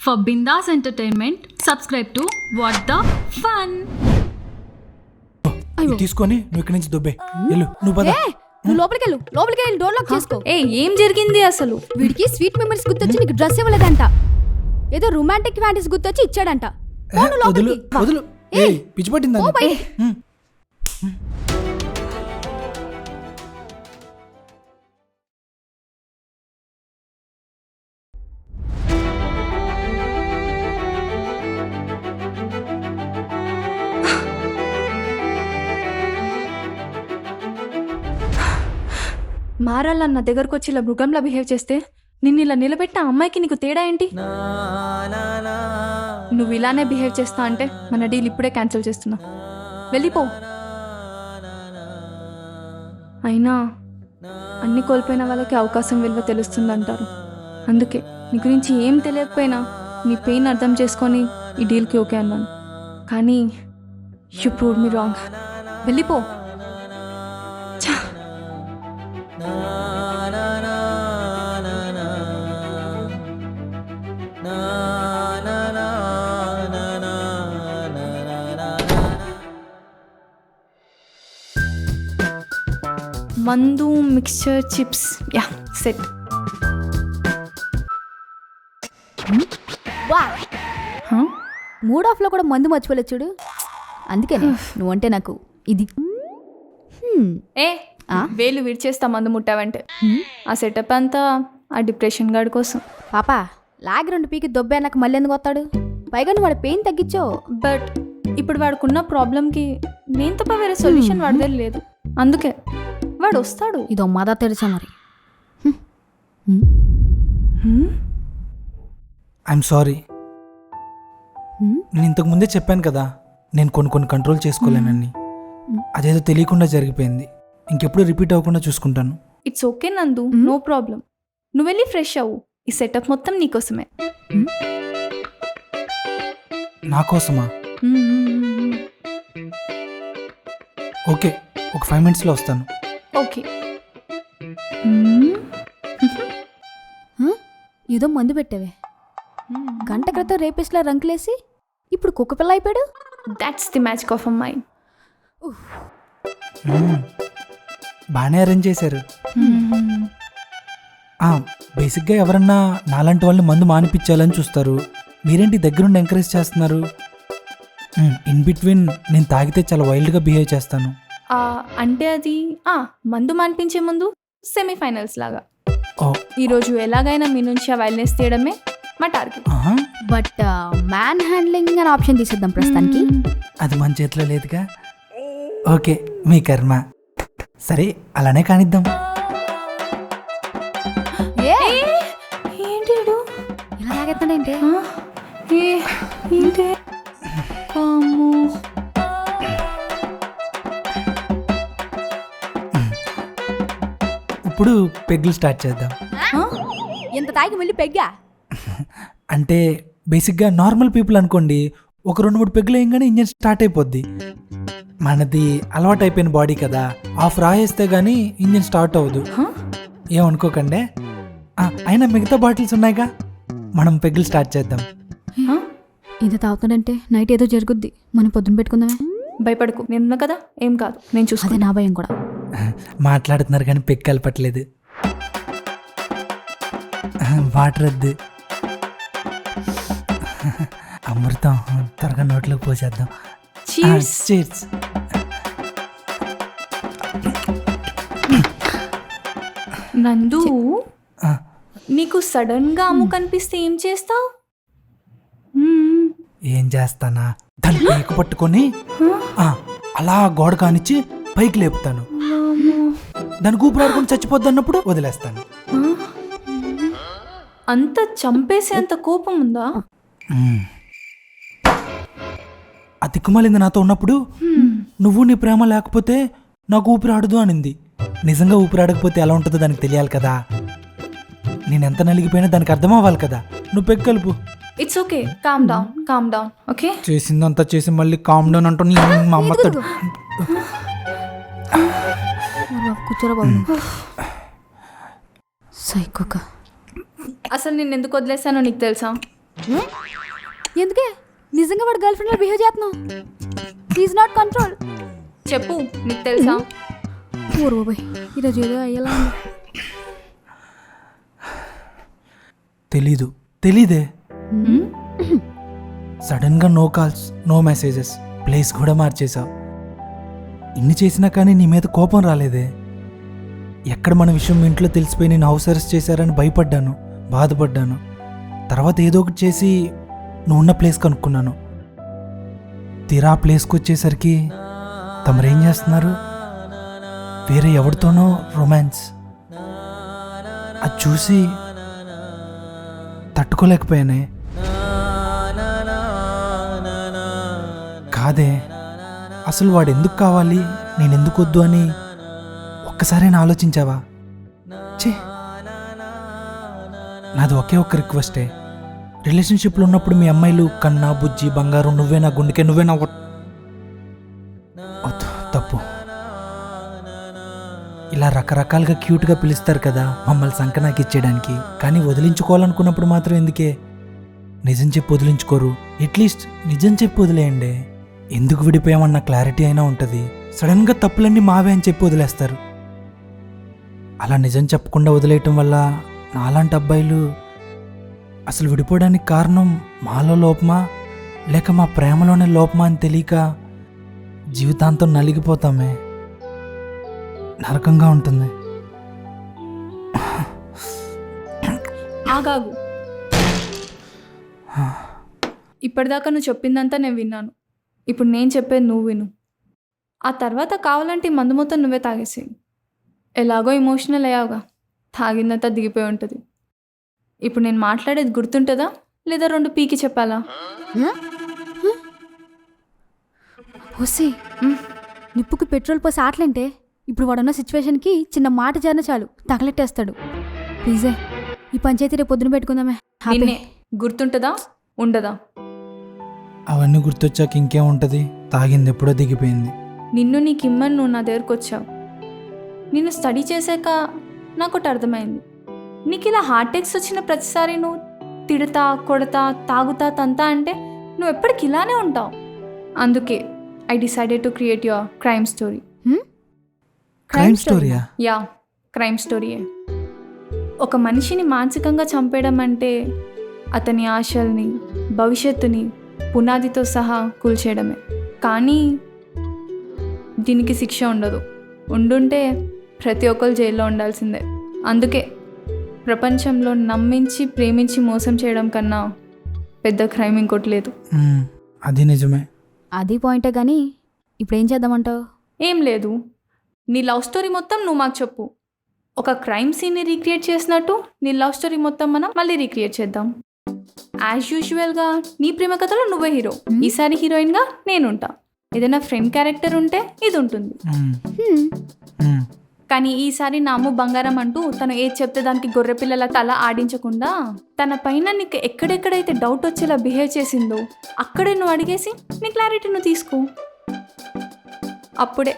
For Bindas Entertainment, subscribe to What the Fun. ఇది తీసుకొని నువ్వు ఇక్కడి నుంచి దుబ్బే వెళ్ళు నువ్వు పద నువ్వు లోపలికి వెళ్ళి డోర్ లాక్ చేసుకో. ఏం జరిగింది అసలు? వీడికి స్వీట్ మెమరీస్ గుర్తొచ్చి నీకు డ్రెస్ ఇవ్వలేదంట, ఏదో రొమాంటిక్ ఫ్యాంటసీ గుర్తొచ్చి ఇచ్చాడంట. వదులు వదులు ఏయ్ పిచ్చి పట్టిందా మారాలన్న నా దగ్గరకు వచ్చి ఇలా మృగంలా బిహేవ్ చేస్తే నిన్ను ఇలా నిలబెట్టిన అమ్మాయికి నీకు తేడా ఏంటి? నువ్వు ఇలానే బిహేవ్ చేస్తా అంటే మన డీల్ ఇప్పుడే క్యాన్సిల్ చేస్తున్నా. వెళ్ళిపో. అయినా అన్ని కోల్పోయిన వాళ్ళకి అవకాశం విలువ తెలుస్తుందంటారు. అందుకే నీ గురించి ఏం తెలియకపోయినా నీ పెయిన్ అర్థం చేసుకొని ఈ డీల్కి ఓకే అన్నాను. కానీ యు ప్రూవ్డ్ మీ రాంగ్. వెళ్ళిపో. మందు mixture chips yeah set. Mood of లో కూడా మందు మర్చిపోలేదు చూడు. అందుకే నువ్వంటే నాకు ఇది. వేలు విడిచేస్తా మందు ముట్టావంటే. ఆ సెటప్ అంతా ఆ డిప్రెషన్ గాడి కోసం. పాపా లాగి 2 పీకి దొబ్బే నాకు మళ్ళీ ఎందుకు వస్తాడు? పైగా నువ్వు వాడి పెయిన్ తగ్గించావు. బట్ ఇప్పుడు వాడుకున్న ప్రాబ్లంకి నేను తప్ప వేరే సొల్యూషన్ వాడి దగ్గర లేదు. అందుకే వాడు వస్తాడు. ఇదో మాదా తెలుసా మరి. I'm sorry. నేను ఇంతకు ముందే చెప్పాను కదా నేను కొన్ని కంట్రోల్ చేసుకోలేనని. అదేదో తెలియకుండా జరిగిపోయింది. ఇంకెప్పుడు రిపీట్ అవ్వకుండా చూసుకుంటాను. ఇట్స్ ఓకే నందు, నో ప్రాబ్లం. నువ్వు వెళ్ళి ఫ్రెష్ అవ్వు. ఈ సెటప్ మొత్తం నీకోసమే. నా కోసమా? ఓకే, ఒక 5 minutesలో వస్తాను. ఓకే. ఏదో మందు పెట్టావే. గంట క్రితం రేపిస్లా రంకులేసి ఇప్పుడు కుక్క పిల్ల అయిపోయాడు. That's the magic of a mind. బాగానే అరేంజ్ చేశారు. బేసిక్గా ఎవరన్నా నాలాంటి వాళ్ళని మందు మానిపించాలని చూస్తారు. మీరేంటి దగ్గరుండి ఎంకరేజ్ చేస్తున్నారు? ఇన్ బిట్వీన్ నేను తాగితే చాలా వైల్డ్గా బిహేవ్ చేస్తాను. అంటే అది మందు మానిపించే ముందు సెమీఫైనల్స్ లాగా. ఈరోజు ఎలాగైనా మీ నుంచి ఆ వైల్డ్నెస్ తీయడమే మా టార్గెట్. బట్ మ్యాన్ హ్యాండ్లింగ్ అనే ఆప్షన్ తీసేద్దాం ప్రస్తుతానికి. అది మన చేతిలో లేదుగా. ఓకే, మీ కర్మ. సరే, అలానే కానిద్దాం. ఏంటి ఇలా తాగెత్తాడేంటి? ఏంటి? ఇప్పుడు పెగ్గులు స్టార్ట్ చేద్దాం. ఎంత తాగి మళ్ళీ పెగ్గా? అంటే బేసిక్గా నార్మల్ పీపుల్ అనుకోండి, ఒక 2-3 పెగ్గులు వేయగానే ఇంజన్ స్టార్ట్ అయిపోద్ది. మనది అలవాటు అయిపోయిన బాడీ కదా, ఆఫ్ రాయేస్తే గానీ ఇంజన్ స్టార్ట్ అవ్వదు. ఏమనుకోకండి. అయినా మిగతా బాటిల్స్ ఉన్నాయిగా, మనం పెగ్గులు స్టార్ట్ చేద్దాం. ఇది తాగుతాడంటే నైట్ ఏదో జరుగుద్ది. మనం పొద్దున పెట్టుకుందామే. భయపడకు, నేనున్నా కదా, ఏం కాదు. నేను చూసుకుంటా. అదే నా భయం కూడా. మాట్లాడుతున్నారు కానీ పెగ్ కలపట్లేదు. వాటర్ వద్దు, అమృతం త్వరగా నోట్లోకి పోసేద్దాం. చీర్స్. నందు, నీకు సడన్ గా అమ్ము కనిపిస్తే ఏం చేస్తావు? ఏం చేస్తానా, దాన్ని పైకి పట్టుకొని అలా గోడ కానిచ్చి పైకి లేపుతాను. దాని ఊపిరాడుకొని చచ్చిపోద్ది అన్నప్పుడు వదిలేస్తాను. అంత చంపేసే అంత కోపం ఉందా? ఆ తిక్కుమాలింది నాతో ఉన్నప్పుడు నువ్వు నీ ప్రేమ లేకపోతే నాకు ఊపిరాడదు అనింది. నిజంగా ఊపిరాడకపోతే ఎలా ఉంటుందో దానికి తెలియాలి కదా. నేనెంత నలిగిపోయినా దానికి అర్థం అవ్వాలి కదా. నువ్వు పెగ్ కలుపు. It's okay, calm down. Okay, చేసిందంతా చేసి మళ్ళీ కామ్ డౌన్ అంటూ మా అమ్మతో. కూర్చోరా బాబు. సైకోక. అసలు నేను ఎందుకు వదిలేసానో నీకు తెలుసా? ఎందుకే నిజంగా వాడు గర్ల్ ఫ్రెండ్ బిహేవ్ చేస్తున్నావు? Is not control. చెప్పు, నీకు తెలుసా? బాబాయ్ ఈరోజు ఏదో అయ్యేలా ఉంది. తెలీదే. సడన్గా no calls, no messages, place కూడా మార్చేశావు. ఇన్ని చేసినా కానీ నీ మీద కోపం రాలేదే. ఎక్కడ మన విషయం మీ ఇంట్లో తెలిసిపోయి నేను హౌస్ అరెస్ట్ చేశారని భయపడ్డాను, బాధపడ్డాను. తర్వాత ఏదో ఒకటి చేసి నువ్వు ఉన్న ప్లేస్ కనుక్కున్నాను. తీరా ఆ ప్లేస్కి వచ్చేసరికి తమరేం చేస్తున్నారు? వేరే ఎవరితోనో రొమాన్స్. అది చూసి తట్టుకోలేకపోయానే. కాదే, అసలు వాడు ఎందుకు కావాలి, నేను ఎందుకు వద్దు అని ఒక్కసారైనా ఆలోచించావా? ఛే, నాది ఒకే ఒక్క రిక్వెస్టే. రిలేషన్షిప్లో ఉన్నప్పుడు మీ అమ్మాయిలు కన్నా, బుజ్జి, బంగారం, నువ్వే నా గుండెకే, నువ్వే నా తప్పు. ఇలా రకరకాలుగా క్యూట్గా పిలుస్తారు కదా మమ్మల్ని సంకనాకి ఇచ్చేయడానికి. కానీ వదిలించుకోవాలనుకున్నప్పుడు మాత్రం ఎందుకే? నిజం చెప్పి వదిలించుకోరు. అట్లీస్ట్ నిజం చెప్పి వదిలేయండి. ఎందుకు విడిపోయామన్న క్లారిటీ అయినా ఉంటుంది. సడన్గా తప్పులన్నీ మావే అని చెప్పి వదిలేస్తారు. అలా నిజం చెప్పకుండా వదిలేయటం వల్ల నాలాంటి అబ్బాయిలు అసలు విడిపోవడానికి కారణం మాలో లోపమా లేక మా ప్రేమలోనే లోపమా అని తెలియక జీవితాంతం నలిగిపోతామే. నరకంగా ఉంటుంది. ఆగాగు. ఇప్పటిదాకా నువ్వు చెప్పిందంతా నేను విన్నాను. ఇప్పుడు నేను చెప్పేది నువ్వు విను. ఆ తర్వాత కావాలంటే ఈ మందు మొత్తం నువ్వే తాగేసి. ఎలాగో ఎమోషనల్ అయ్యావుగా, తాగిందంతా దిగిపోయి ఉంటుంది. ఇప్పుడు నేను మాట్లాడేది గుర్తుంటుందా లేదా 2 పీకి చెప్పాలా? వస్తే నిప్పుకి పెట్రోల్ పోసి ఆటలంటే ఇప్పుడు వాడున్న సిచ్యువేషన్కి చిన్న మాట జారిన చాలు తగలెట్టేస్తాడు. ప్లీజే ఈ పంచాయతీ రేపు పొద్దున పెట్టుకుందామే. నిన్నే గుర్తుంటుందా ఉండదా? అవన్నీ గుర్తొచ్చాక ఇంకేం ఉంటుంది? తాగింది ఎప్పుడో దిగిపోయింది. నిన్ను నీకు ఇమ్మని నువ్వు నా దగ్గరకు వచ్చావు. నిన్ను స్టడీ చేశాక నాకు ఒకటి అర్థమైంది. నీకు ఇలా హార్ట్ అటాక్స్ వచ్చిన ప్రతిసారి నువ్వు తిడతా, కొడతా, తాగుతా, తంతా అంటే నువ్వు ఎప్పటికి ఇలానే ఉంటావు. అందుకే I decided to create your crime story. Crime స్టోరీయా? యా, క్రైమ్ స్టోరీయే. ఒక మనిషిని మానసికంగా చంపేయడం అంటే అతని ఆశల్ని, భవిష్యత్తుని పునాదితో సహా కూల్చేయడమే. కానీ దీనికి శిక్ష ఉండదు. ఉండుంటే ప్రతి ఒక్కరు జైల్లో ఉండాల్సిందే. అందుకే ప్రపంచంలో నమ్మించి, ప్రేమించి మోసం చేయడం కన్నా పెద్ద క్రైమ్ ఇంకోటి లేదు. అది నిజమే. అది పాయింటే కానీ ఇప్పుడు ఏం చేద్దామంటావు? ఏం లేదు, నీ లవ్ స్టోరీ మొత్తం నువ్వు మాకు చెప్పు. ఒక క్రైమ్ సీన్ని రీక్రియేట్ చేసినట్టు నీ లవ్ స్టోరీ మొత్తం మనం మళ్ళీ రీక్రియేట్ చేద్దాం. యాజ్ యూజువల్గా నీ ప్రేమ కథలో నువ్వే హీరో, ఈసారి హీరోయిన్గా నేనుంటా. ఏదైనా ఫ్రెండ్ క్యారెక్టర్ ఉంటే ఇది ఉంటుంది. కానీ ఈసారి నా అమ్ము బంగారం అంటూ తను ఏది చెప్తే దానికి గొర్రెపిల్లల తల ఆడించకుండా తన పైన నీకు ఎక్కడెక్కడైతే డౌట్ వచ్చేలా బిహేవ్ చేసిందో అక్కడే నువ్వు అడిగేసి నీ క్లారిటీ నువ్వు తీసుకో. అప్పుడే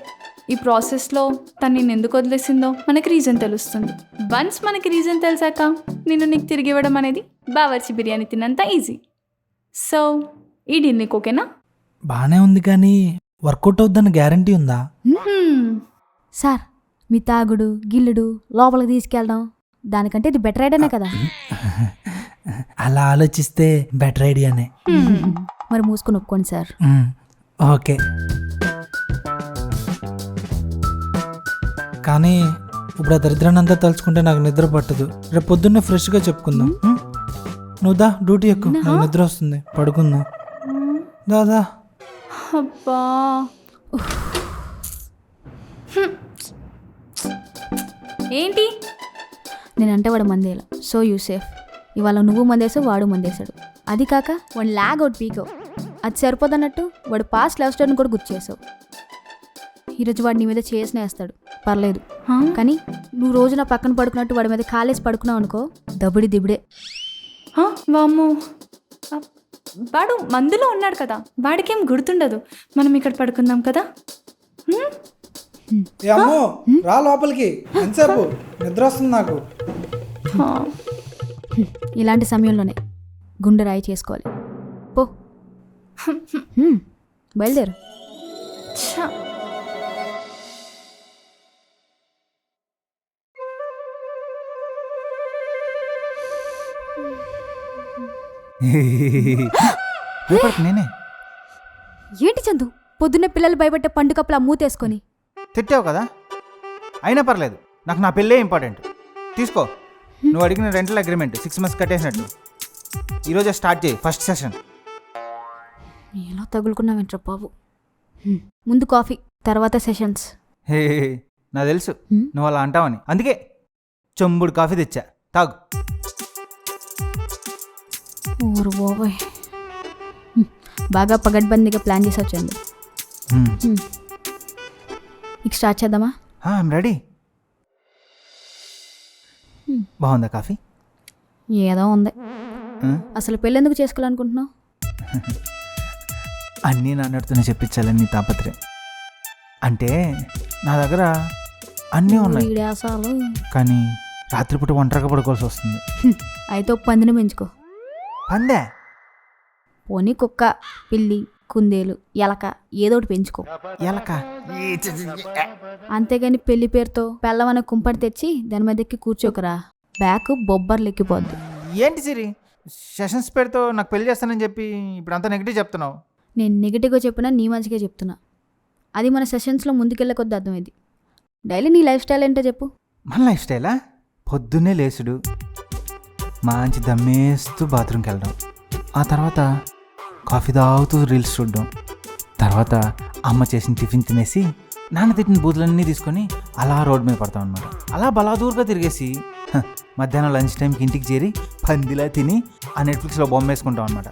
ఈ ప్రాసెస్లో తను నిన్ను ఎందుకు వదిలేసిందో మనకి రీజన్ తెలుస్తుంది. వన్స్ మనకి రీజన్ తెలిసాక నిన్ను నీకు తిరిగి ఇవ్వడం అనేది బావర్చి బిర్యానీ తిన్నంత ఈజీ. సో ఈ డీల్ నీకు ఓకేనా? బాగానే ఉంది కానీ వర్కౌట్ అవుద్దన్న గ్యారంటీ ఉందా? సార్ మీ తాగుడు, గిల్లుడు, లోపలికి తీసుకెళ్ళడం దానికంటే ఇది బెటర్ ఐడియానే కదా. అలా ఆలోచిస్తే బెటర్ ఐడియానే. మరి మూసుకొని ఒప్పుకోండి సార్. ఓకే. కానీ ఇప్పుడు ఆ దరిద్రాన్నంతా తలుచుకుంటే నాకు నిద్ర పట్టదు. రేపు పొద్దున్నే ఫ్రెష్గా చెప్పుకుందాం. నువ్వు దా, డ్యూటీ ఎక్కువ, నాకు నిద్ర వస్తుంది, పడుకుందాం. దాదా. అబ్బా, ఏంటి నేనంటే వాడు మందేలా, సో యూ సేఫ్. ఇవాళ నువ్వు మందేసావు, వాడు మందేశాడు. అది కాక వాడు లాగ్ అవుట్ పీకో. అది సరిపోదన్నట్టు వాడు పాస్ట్ లవ్ స్టోరీని కూడా గుర్తు చేసావు. ఈరోజు వాడు నీ మీద చేసిన వేస్తాడు, పర్లేదు. కానీ నువ్వు రోజు నా పక్కన పడుకున్నట్టు వాడి మీద కాలేసి పడుకున్నావు అనుకో, దబిడి దిబిడే. వామ్మో, వాడు మందులో ఉన్నాడు కదా, వాడికేం గుర్తుండదు. మనం ఇక్కడ పడుకుందాం కదా. అమ్మో రా లోపలికి, ఎంతసేపు నిద్ర వస్తుంది నాకు. ఇలాంటి సమయంలోనే గుండె రాయి చేసుకోవాలి. పో. బయలుదేరు. ఛ! నేనే ఏంటి చందు పొద్దున్నే పిల్లలు భయపట్టే పండుగప్పులా మూతేసుకొని? తిట్టావు కదా, అయినా పర్లేదు, నాకు నా పెళ్ళే ఇంపార్టెంట్. తీసుకో, నువ్వు అడిగిన రెంటల్ అగ్రిమెంట్ 6 months కట్టేసినట్టు. ఈరోజే స్టార్ట్ చేయి ఫస్ట్ సెషన్. ఎలా తగులుకున్నావేంట్రా బాబు. ముందు కాఫీ, తర్వాత సెషన్స్. హే, నాకు తెలుసు నువ్వు అలా అంటావని, అందుకే చెంబుడు కాఫీ తెచ్చా, తాగు. ఊరు బాబోయ్, బాగా పగడ్బందీగా ప్లాన్ చేసి వచ్చండి. ఇక స్టార్ట్ చేద్దామా? I'm ready. బాగుందా కాఫీ? ఏదో ఉంది. అసలు పెళ్ళెందుకు చేసుకోవాలనుకుంటున్నావు? అన్నీ నాన్నడితోనే చెప్పించాలని నీ తాపత్రయం. అంటే నా దగ్గర అన్నీ ఉన్నాయి, వీడాసాలు. కానీ రాత్రిపూట ఒంటరిగా పడుకోవాల్సి వస్తుంది. అయితే ఒక పందిని పెంచుకో. పందే? పోనీ కుక్క, పిల్లి, కుందేలు, ఎలక ఏదోటి పెంచుకో. ఎలక? అంతేగాని పెళ్లి పేరుతో పెళ్ళమనే కుంపటి తెచ్చి దాని మీద ఎక్కి కూర్చోకరా, బ్యాక్ బొబ్బర్లు ఎక్కిపోద్ది. ఏంటి సిరి, సెషన్స్ పేరుతో నాకు పెళ్లి చేస్తానని చెప్పి ఇప్పుడు అంతా నెగిటివ్ చెప్తున్నావు? నేను నెగిటివ్గా చెప్పినా నీ మంచిగా చెప్తున్నా. అది మన సెషన్స్లో ముందుకెళ్ళే కొద్ది అర్థమైంది. డైలీ నీ లైఫ్ స్టైల్ ఏంటో చెప్పు. మన లైఫ్ స్టైలా? పొద్దున్నే లేచుడు, మంచి దమ్మేస్తూ బాత్రూమ్కి వెళ్ళడం, ఆ తర్వాత కాఫీ తాగుతూ రీల్స్ చూడడం, తర్వాత అమ్మ చేసిన టిఫిన్ తినేసి నాన్న తిట్టిన బూతులన్నీ తీసుకొని అలా రోడ్ మీద పడతాం అనమాట. అలా బలాదూరుగా తిరిగేసి మధ్యాహ్నం లంచ్ టైంకి ఇంటికి చేరి పందిలా తిని ఆ నెట్ఫ్లిక్స్లో బొమ్మ వేసుకుంటాం అనమాట.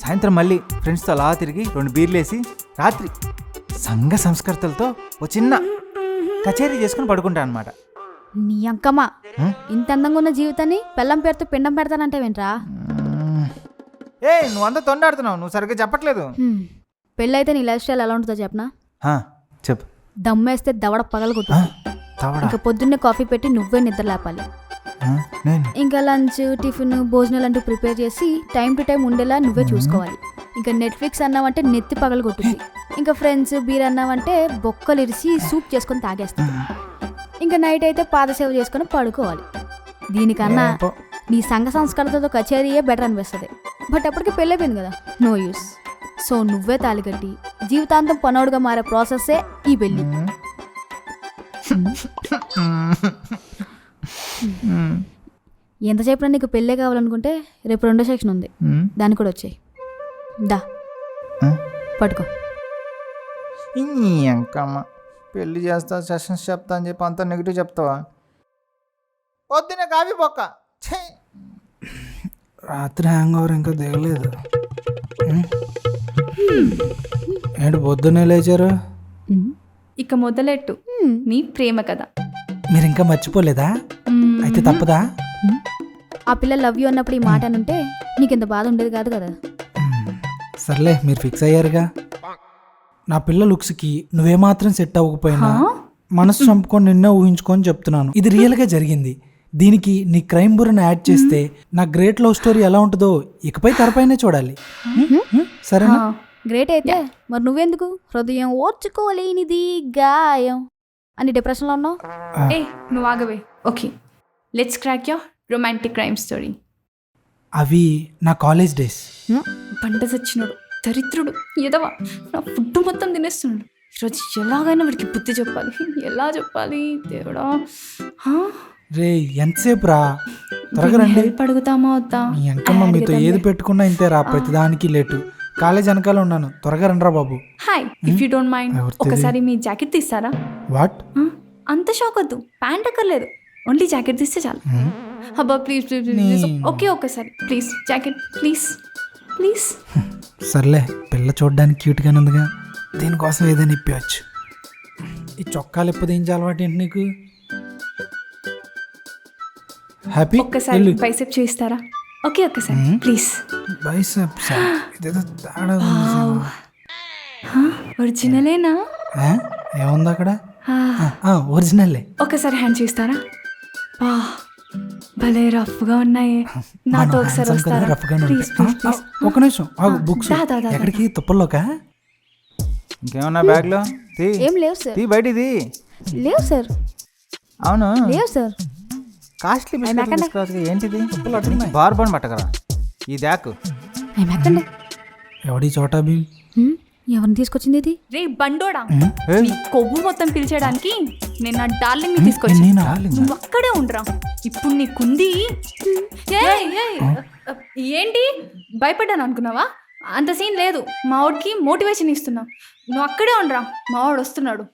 సాయంత్రం మళ్ళీ ఫ్రెండ్స్తో అలా తిరిగి 2 బీర్లు వేసి రాత్రి సంఘ సంస్కృతులతో ఒక చిన్న కచేరీ చేసుకుని పడుకుంటాను అనమాట. నీ అంకమ్మ, ఇంత అందంగా ఉన్న జీవితాన్ని పెళ్ళం పేరుతో పిండం పెడతానంటావేంట్రా? నువ్వు అంతా తొండాడుతున్నావు, నువ్వు సరిగ్గా చెప్పట్లేదు. పెళ్ళైతే నీ లైఫ్ స్టైల్ ఎలా ఉంటుందో చెప్పనా? చెప్పు. దమ్మేస్తే దవడ పగలగొట్టు. ఇంకా పొద్దున్నే కాఫీ పెట్టి నువ్వే నిద్ర లేపాలి. ఇంకా లంచ్, టిఫిన్, భోజనాలు అంటూ ప్రిపేర్ చేసి టైం టు టైం ఉండేలా నువ్వే చూసుకోవాలి. ఇంకా నెట్ఫ్లిక్స్ అన్నావంటే నెత్తి పగలగొట్టుద్ది. ఇంకా ఫ్రెండ్స్, బీర్ అన్నావంటే బొక్కలు ఇరిసి సూప్ చేసుకొని తాగేస్తాం. ఇంకా నైట్ అయితే పాదసేవ చేసుకొని పడుకోవాలి. దీనికన్నా నీ సంఘ సంస్కృతితో కచేరీయే బెటర్ అనిపిస్తుంది. బట్ అప్పటికి పెళ్ళైపోయింది కదా, నో యూస్. సో నువ్వే తాలిగట్టి జీవితాంతం పనోడుగా మారే ప్రాసెస్సే ఈ పెళ్ళి. ఎంతసేపు నీకు పెళ్ళే కావాలనుకుంటే రేపు 2వ సెక్షన్ ఉంది, దాన్ని కూడా వచ్చాయి. దా పట్టుకో. ఇంకమ్మ పెళ్ళి చేస్తా, సెషన్స్ చెప్తా అని చెప్పి అంత నెగిటివ్ చెప్తావా? పొద్దున్నే కాఫీ బొక్క. రాత్రి హ్యాంగ్ ఓవర్ ఇంకా దిగలేదు. ఏంటి పొద్దున్నే లేచారు? ఇక మొదలెట్టు నీ ప్రేమ కథ. మీరు ఇంకా మర్చిపోలేదా? అయితే తప్పదా? ఆ పిల్ల లవ్ యూ అన్నప్పుడు ఈ మాట అనుంటే నీకింత బాధ ఉండేది కాదు కదా. సర్లే, మీరు ఫిక్స్ అయ్యారుగా. నా పిల్ల లుక్స్కి నువ్వేమాత్రం సెట్ అవ్వకపోయినా మనసు చంపుకొని నిన్నే ఊహించుకొని చెప్తున్నాను. ఇది రియల్గా జరిగింది. దీనికి నీ క్రైమ్ బుర్రను యాడ్ చేస్తే నా గ్రేట్ లవ్ స్టోరీ ఎలా ఉంటుందో ఇకపై తెరపైనే చూడాలి. సరేనా? గ్రేట్ అయితే మరి నువ్వెందుకు హృదయం ఓర్చుకోలేనిది గాయం అని డిప్రెషన్లో ఉన్నావు? నువ్వు ఆగవే. Okay, let's crack your romantic crime story. అవి నా కాలేజ్ డేస్. పంట చచ్చినాడు, దరిద్రుడు, ఎదవా, నా ఫుడ్ మొత్తం తినేస్తున్నాడు. ఈరోజు ఎలాగైనా వాడికి బుద్ధి చెప్పాలి. ఎలా చెప్పాలి దేవుడా? రే ఎంతసేపు రా, త్వరగా రండి. హెల్ప్ అడుగుతామా వద్దా? మీ అంకమ్మ మీతో ఏది పెట్టుకున్నా ఇంతే రా, ప్రతిదానికి లేటు. కాలేజ్ వెనకాల ఉన్నాను, త్వరగా రండిరా బాబు. Hi, if you don't mind ఒకసారి మీ జాకెట్ తీస్తారా? వాట్? అంత షాక్ వద్దు, ప్యాంట్ అక్కర్లేదు, ఓన్లీ జాకెట్ తీస్తే చాలు. అబ్బా ప్లీజ్ ప్లీజ్ ప్లీజ్. ఓకే ఒక్కసారి ప్లీజ్, జాకెట్ ప్లీజ్ ప్లీజ్. సర్లే, పిల్ల చూడడానికి క్యూట్గానే ఉందిగా, దీనికోసం ఏదైనా ఇప్పవచ్చు. ఈ చొక్కాలు ఎప్పుడు ఏం అలవాటు ఏంటి నీకు? హ్యాపీ ఒక్కసారి బైసెప్ చేస్తారా? ఓకే ఒక్కసారి ప్లీజ్. బైసెప్స్ ఇదేదో తేడా. ఒరిజినలేనా? ఏముంది అక్కడ? ఒరిజినల్లే. ఒకసారి హ్యాండ్ చేస్తారా? భలే రఫ్గా ఉన్నాయి. నాతో ఒకసారి వస్తారా? Please please please. ఒక నిమిషం బుక్స్ దా, దా, దా, దా. ఎక్కడికి తుప్పల్లోకా? ఇంకేమన్నా బ్యాగ్లో తీ ఏం లేవు సార్. తీ బయటిది. లేవు సార్. అవును లేవు సార్. కాస్ట్లీ బిస్కెట్ ఎక్కడే? తీసుకోవచ్చు. ఏంటిది బార్బన్ పట్టకరా ఈ దాకు. ఏం ఎక్కండి. ఎవడి చోటా భీమ్? ఎవరిని తీసుకొచ్చింది ఇది? రే బండోడా, ఏయ్, నీ కొవ్వు మొత్తం పిలిచేయడానికి నేను నా డార్లింగ్ ని తీసుకొచ్చి. నేనా? నువ్వు అక్కడే ఉండరా, ఇప్పుడు నీకుంది. ఏయ్, ఏయ్, ఏంటి భయపడ్డాను అనుకున్నావా? అంత సీన్ లేదు. మా వాడికి మోటివేషన్ ఇస్తున్నా. నువ్వు అక్కడే ఉండరా, మా వాడు వస్తున్నాడు.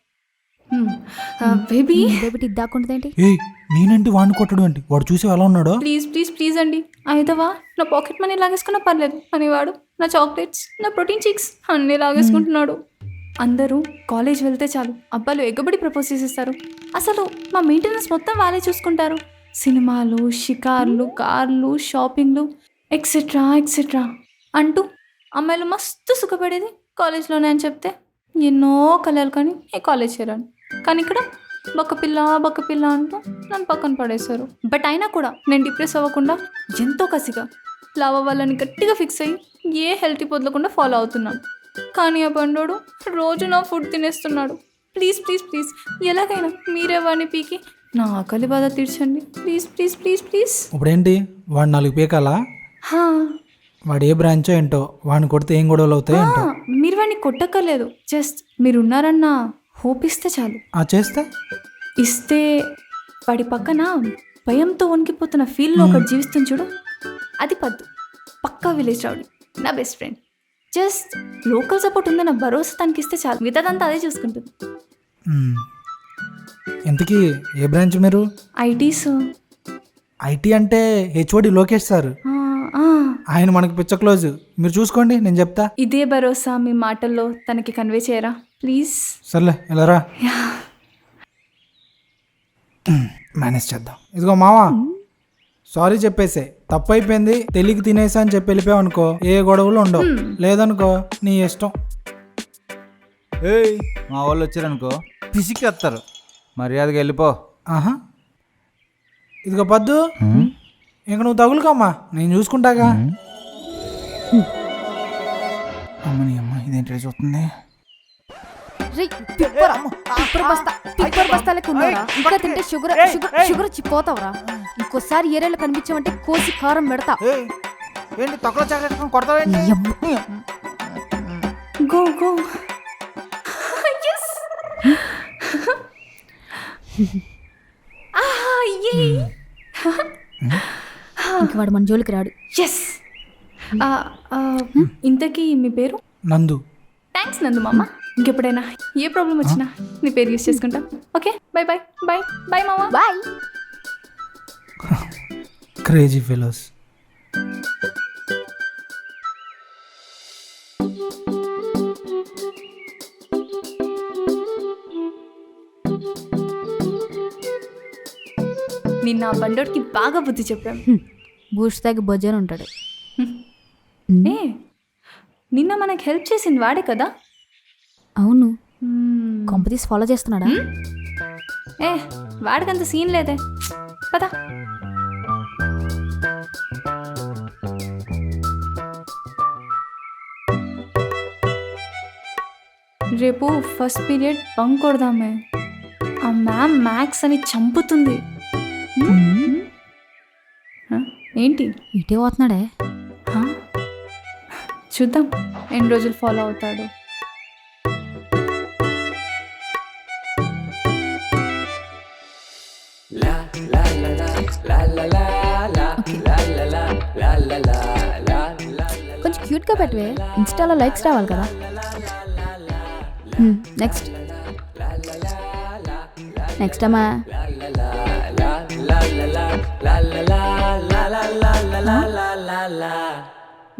బేబీ బేబీ ఇద్దాకుంటుందేంటి? ఏయ్ నేనంటే వాడిని కొట్టడు అంటే వాడు చూసి ఎలా ఉన్నాడో. ప్లీజ్ ప్లీజ్ ప్లీజ్ అండి, అయితవా నా పాకెట్ మనీ లాగేసుకున్నా పర్లేదు అనేవాడు నా చాక్లెట్స్, నా ప్రోటీన్ చిక్స్ అన్నీ లాగేసుకుంటున్నాడు. అందరూ కాలేజ్ వెళ్తే చాలు అబ్బాయిలు ఎగ్గబడి ప్రపోజ్ చేసేస్తారు. అసలు మా మెయింటెనెన్స్ మొత్తం వాళ్ళే చూసుకుంటారు. సినిమాలు, షికార్లు, కార్లు, షాపింగ్లు ఎక్సెట్రా ఎక్సెట్రా అంటూ అమ్మాయిలు మస్తు సుఖపడేది కాలేజ్లోనే అని చెప్తే ఎన్నో కలలు కానీ ఏ కాలేజ్ చేరాను. కానీ ఇక్కడ బక్కపిల్ల అంటూ నన్ను పక్కన పడేశారు. బట్ అయినా కూడా నేను డిప్రెస్ అవ్వకుండా ఎంతో కసిగా లవ్ అవ్వాలని గట్టిగా ఫిక్స్ అయ్యి ఏ హెల్తీ పొదలకుండా ఫాలో అవుతున్నాను. కానీ ఆ బండోడు రోజు నా ఫుడ్ తినేస్తున్నాడు. ప్లీజ్ ప్లీజ్ ప్లీజ్ ఎలాగైనా మీరే వాడిని పీకి నా ఆకలి బాధ తీర్చండి. Please please please please. ఇప్పుడేంటి వాడు 4 పీకాలా? వాడు ఏ బ్రాంచో ఏంటో వాడిని కొడితే ఏం గొడవలు అవుతాయి ఏంటో. మీరు వాడిని కొట్టక్కర్లేదు, జస్ట్ మీరున్నారన్న హోప్ ఇస్తే చాలు. చేస్తే ఇస్తే వాడి పక్కన భయంతో వణికిపోతున్న ఫీల్లో ఒకటి జీవిస్తుంది చూడు, అది పద్దు. పక్కా విలేజ్ రౌడీ, నా best friend. Just local support ఉందన్న భరోసా తనకి ఇస్తే చాలు, మిగతాదంతా అదే చూసుకుంటుంది. ఇంతకీ ఏ బ్రాంచ్ మీరు? ఐటీస్. ఐటీ అంటే హెచ్ఓడి లోకేష్ సార్. ఆయన మనకి పిచ్చ క్లోజ్. మీరు చూసుకోండి, నేను చెప్తా. ఇదే భరోసా మీ మాటల్లో తనకి కన్వే చేయరా ప్లీజ్? సర్లే ఇలా రా, మేనేజ్ చేద్దాం. ఇదిగో మావా, సారీ చెప్పేసే, తప్పు అయిపోయింది, తెలియక తినేసా అని చెప్పి వెళ్ళిపోయావు అనుకో, ఏ గొడవలు ఉండవు. లేదనుకో నీ ఇష్టం. ఏయ్ మా వాళ్ళు వచ్చారనుకో పిసికి వస్తారు, మర్యాదగా వెళ్ళిపో. ఆహా, ఇదిగో పద్దు, ఇంక నువ్వు తగులుకోమ్మా, నేను చూసుకుంటాగా. అమ్మని అమ్మ ఇదేంటి చూస్తుంది. పిప్పర్ బస్తాలకు ఉన్నారా? ఇంకా తింటే షుగర్ చిప్పోతావరా? ఇంకోసారి ఏరియాలో కనిపించామంటే కోసి కారం పెడతా. ఏంటి తొక్కలో చాక్లెట్ కొడతావేంటి? Go go. ఇంక వాడు మన జోలికి రాడు. ఎస్. ఇంతకీ మీ పేరు? నందు. థ్యాంక్స్ నందు మామ. ఇంకెప్పుడైనా ఏ ప్రాబ్లం వచ్చినా నీ పేరు యూస్ చేసుకుంటా. Okay, bye bye bye bye మామ. బాయ్. Crazy fellows. నిన్న ఆ బండోడికి బాగా బుద్ధి చెప్పాం. బూస్ట్ తాగి బొజ్జని ఉంటాడు. ఏ నిన్న మనకి హెల్ప్ చేసింది వాడే కదా? అవును. కొంపతీసి ఫాలో చేస్తున్నాడా? ఏ వాడికంత సీన్ లేదే, పదా. రేపు ఫస్ట్ పీరియడ్ బంక్ కొడదామే. ఆ మ్యామ్ మ్యాథ్స్ అని చంపుతుంది. ఏంటి ఇటే పోతున్నాడే? చూద్దాం ఎన్ని రోజులు ఫాలో అవుతాడు. కొంచెం క్యూట్గా పెట్టవే, ఇన్స్టాలో లైక్స్ రావాలి కదా. నెక్స్ట్ నెక్స్ట్ అమ్మా.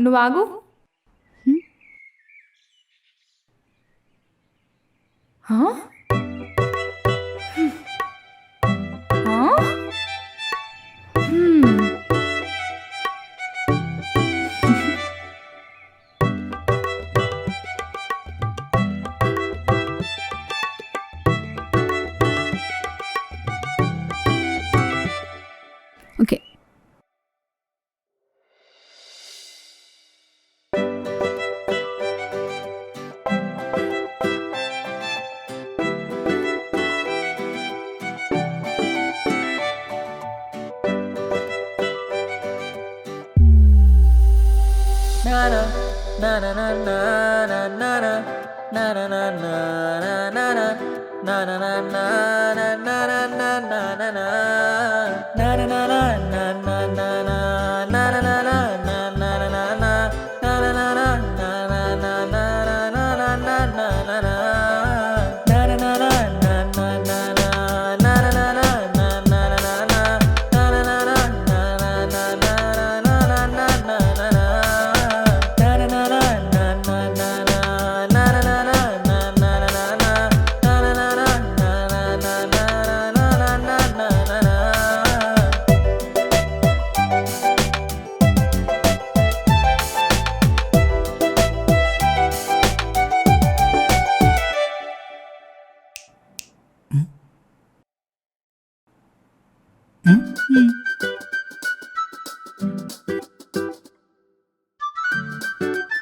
నువ్వు ఆగు. Okay,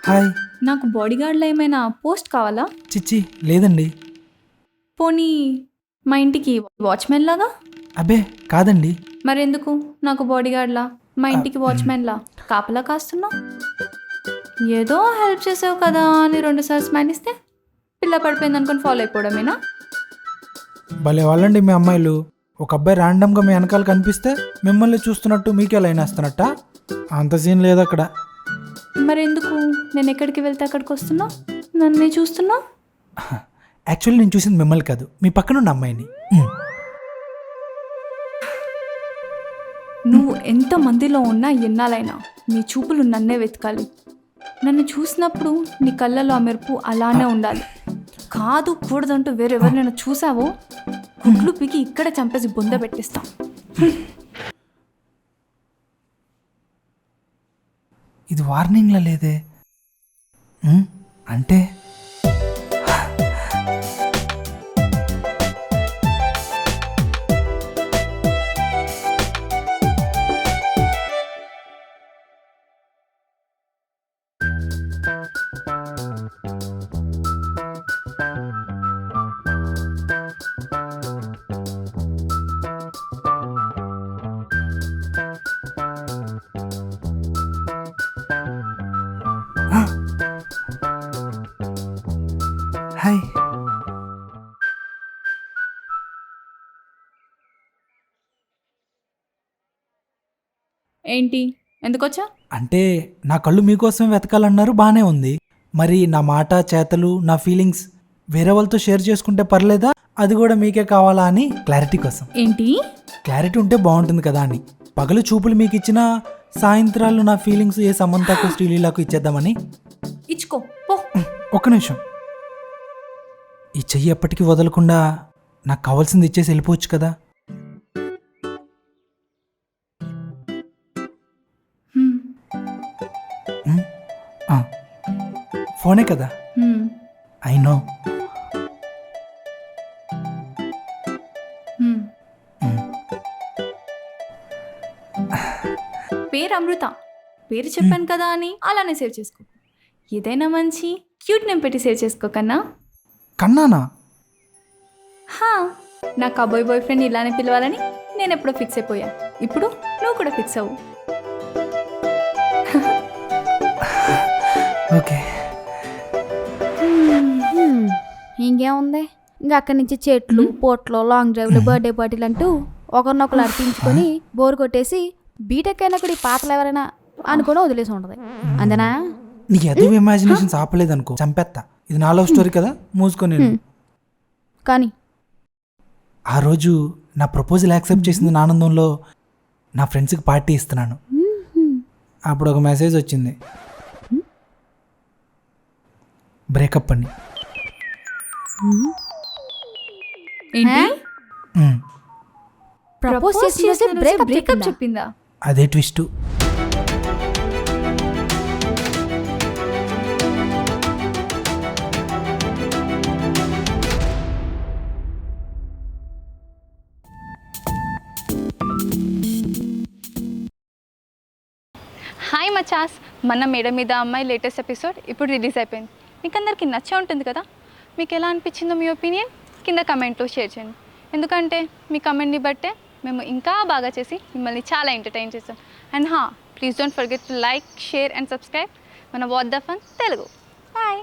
hi. నాకు బాడీగార్డ్లో ఏమైనా పోస్ట్ కావాలా? చిచ్చి లేదండి. పోనీ మా ఇంటికి వాచ్మెన్ లాగా? అబ్బే కాదండి. మరెందుకు నాకు బాడీగార్డ్లా మా ఇంటికి వాచ్మెన్లా కాపలా కాస్తున్నా? ఏదో హెల్ప్ చేసావు కదా అని 2 సార్లు స్మైల్ ఇస్తే పిల్ల పడిపోయింది అనుకుని ఫాలో అయిపోవడమేనా? భలే వాళ్ళండి మీ అమ్మాయిలు. ఒక అబ్బాయి ర్యాండమ్గా మీ వెనకాల కనిపిస్తే మిమ్మల్ని చూస్తున్నట్టు మీకే లైన్ వేస్తున్నట్ట? అంత సీన్ లేదు అక్కడ. మరెందుకు నేను ఎక్కడికి వెళ్తే అక్కడికి వస్తున్నా, నన్నే చూస్తున్నా? యాక్చువల్లీ నేను చూసింది మిమ్మల్ని కాదు, మీ పక్కనున్న అమ్మాయిని. నువ్వు ఎంత మందిలో ఉన్నా ఎన్నాలైనా నీ చూపులు నన్నే వెతకాలి. నన్ను చూసినప్పుడు నీ కళ్ళలో ఆ మెరుపు అలానే ఉండాలి. కాదు కూడదంటూ వేరెవరినైనా చూసావో గుడ్లు పీకి ఇక్కడే చంపేసి బొంద పెట్టిస్తాం. ఇది వార్నింగ్లా లేదే. అంటే హాయ్. ఏంటి ఎందుకొచ్చా? అంటే నా కళ్ళు మీకోసమే వెతకాలన్నారు, బాగానే ఉంది. మరి నా మాట చేతలు నా ఫీలింగ్స్ వేరే వాళ్ళతో షేర్ చేసుకుంటే పర్లేదా, అది కూడా మీకే కావాలా అని క్లారిటీ కోసం. ఏంటి? క్లారిటీ ఉంటే బాగుంటుంది కదా అని. పగలు చూపులు మీకు ఇచ్చిన సాయంత్రాలు నా ఫీలింగ్స్ ఏ సమంతకు శ్రీలీలకు ఇచ్చేద్దామని. ఇచ్చుకో పో. ఒక్క నిమిషం. ఈ చెయ్యి ఎప్పటికీ వదలకుండా నాకు కావాల్సింది ఇచ్చేసి వెళ్ళిపోవచ్చు కదా. ఫోనే కదా. I know. పేరు అమృత. పేరు చెప్పాను కదా అని అలానే సేవ్ చేసుకో. ఏదైనా మంచి క్యూట్ నేమ్ పెట్టి సేవ్ చేసుకోకన్నా. కన్నానా? హా, నా కబాయ్ బాయ్ ఫ్రెండ్ ఇలానే పిలవాలని నేను ఎప్పుడో ఫిక్స్ అయిపోయా. ఇప్పుడు నువ్వు కూడా ఫిక్స్ అవ్వు. ఓకే. ఇంకేముంది, ఇంకా అక్కడి నుంచి చెట్లు పోట్లు లాంగ్ డ్రైవ్లు బర్త్డే పార్టీలు అంటూ ఒకరినొకరు అర్పించుకొని బోర్ కొట్టేసి బీటెక్ అయినా కూడా ఈ పాతలు ఎవరైనా అనుకుని వదిలేసి ఉంటుంది. అంతేనా? నీకు ఎదురు ఇమాజినేషన్స్ ఆపలేదనుకో చంపేత్తా. ఇది నా లవ్ స్టోరీ కదా, మూసుకొని. కానీ ఆ రోజు నా ప్రపోజల్ యాక్సెప్ట్ చేసిన ఆనందంలో నా ఫ్రెండ్స్కి పార్టీ ఇస్తున్నాను. అప్పుడు ఒక మెసేజ్ వచ్చింది, బ్రేకప్ అని. ఏంటి? ప్రపోజ్ చేసి బ్రేకప్ చెప్పిందా? అదే ట్విస్ట్. హాయ్ మచాస్, మన మేడ మీద అమ్మాయి లేటెస్ట్ ఎపిసోడ్ ఇప్పుడు రిలీజ్ అయిపోయింది. మీకు అందరికీ నచ్చే ఉంటుంది కదా. మీకు ఎలా అనిపించిందో మీ ఒపీనియన్ కింద కమెంట్లో షేర్ చేయండి. ఎందుకంటే మీ కమెంట్ని బట్టే మేము ఇంకా బాగా చేసి మిమ్మల్ని చాలా ఎంటర్టైన్ చేస్తాం. And please don't forget to like, share and subscribe. మన what the fun Telugu bye.